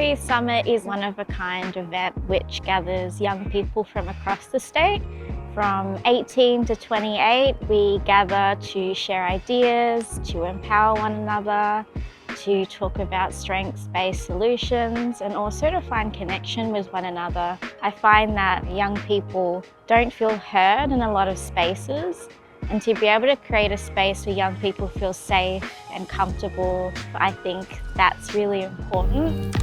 Koorie Youth Summit is one of a kind event which gathers young people from across the state. From 18 to 28, we gather to share ideas, to empower one another, to talk about strengths-based solutions, and also to find connection with one another. I find that young people don't feel heard in a lot of spaces, and to be able to create a space where young people feel safe and comfortable, I think that's really important.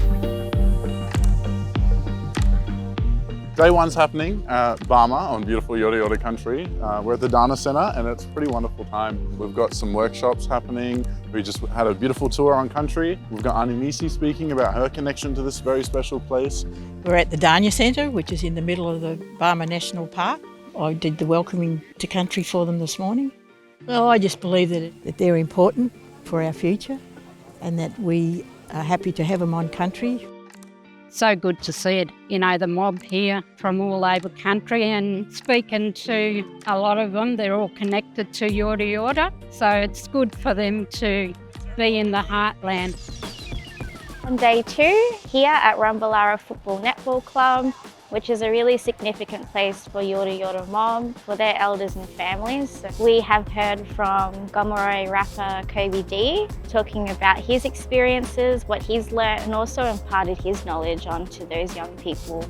Day one's happening at Barma on beautiful Yorta Yorta country. We're at the Dana Centre and it's a pretty wonderful time. We've got some workshops happening. We just had a beautiful tour on country. We've got Auntie Nisi speaking about her connection to this very special place. We're at the Dana Centre, which is in the middle of the Barma National Park. I did the welcoming to country for them this morning. Well, I just believe that they're important for our future and that we are happy to have them on country. So good to see it, you know, the mob here from all over country, and speaking to a lot of them, they're all connected to Yorta Yorta, so it's good for them to be in the heartland. On day two, here at Rumballara Football Netball Club, which is a really significant place for Yorta Yorta mob, for their elders and families. We have heard from Gomeroi rapper Kobe D talking about his experiences, what he's learnt, and also imparted his knowledge onto those young people.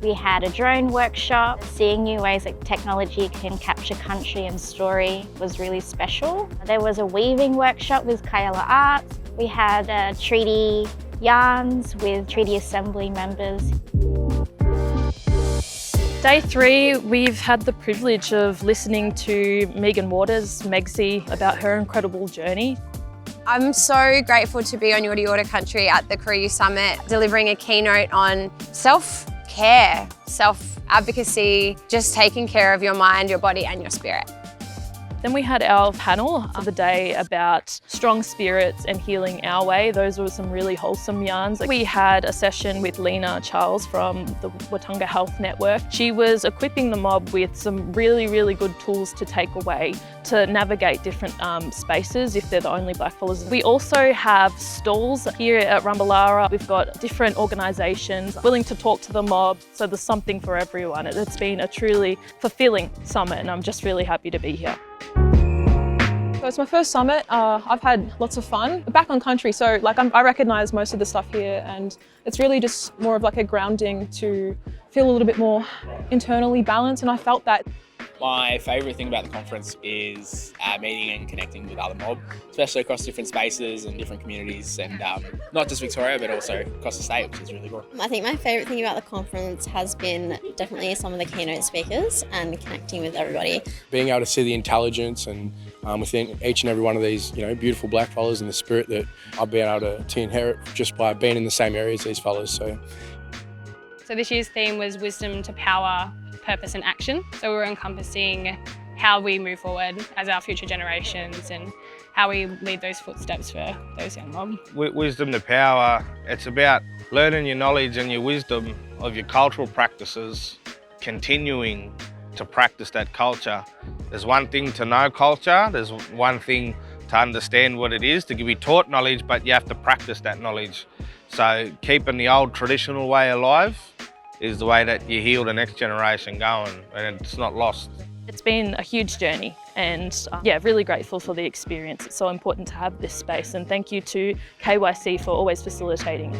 We had a drone workshop. Seeing new ways that technology can capture country and story was really special. There was a weaving workshop with Kayala Arts. We had treaty yarns with treaty assembly members. Day three, we've had the privilege of listening to Megan Waters, Megsy, about her incredible journey. I'm so grateful to be on Yorta Yorta country at the Koorie Youth Summit, delivering a keynote on self-care, self-advocacy, just taking care of your mind, your body and your spirit. Then we had our panel of the day about strong spirits and healing our way. Those were some really wholesome yarns. We had a session with Lena Charles from the Watunga Health Network. She was equipping the mob with some really, really good tools to take away to navigate different spaces if they're the only blackfellas. We also have stalls here at Rumballara. We've got different organisations willing to talk to the mob, so there's something for everyone. It's been a truly fulfilling summit and I'm just really happy to be here. So it's my first summit. I've had lots of fun. Back on country, so I recognise most of the stuff here, and it's really just more of like a grounding to feel a little bit more internally balanced, and I felt that. My favourite thing about the conference is meeting and connecting with other mob, especially across different spaces and different communities, and not just Victoria but also across the state, which is really cool. I think my favourite thing about the conference has been definitely some of the keynote speakers and connecting with everybody. Being able to see the intelligence and within each and every one of these, beautiful black fellas, and the spirit that I've been able to inherit just by being in the same area as these fellas. So this year's theme was wisdom to power, purpose and action. So we're encompassing how we move forward as our future generations and how we lead those footsteps for those young mob. Wisdom to power, it's about learning your knowledge and your wisdom of your cultural practices, continuing to practice that culture. There's one thing to know culture, there's one thing to understand what it is, to be taught knowledge, but you have to practice that knowledge. So keeping the old traditional way alive is the way that you heal the next generation going, and it's not lost. It's been a huge journey and really grateful for the experience. It's so important to have this space, and thank you to KYC for always facilitating.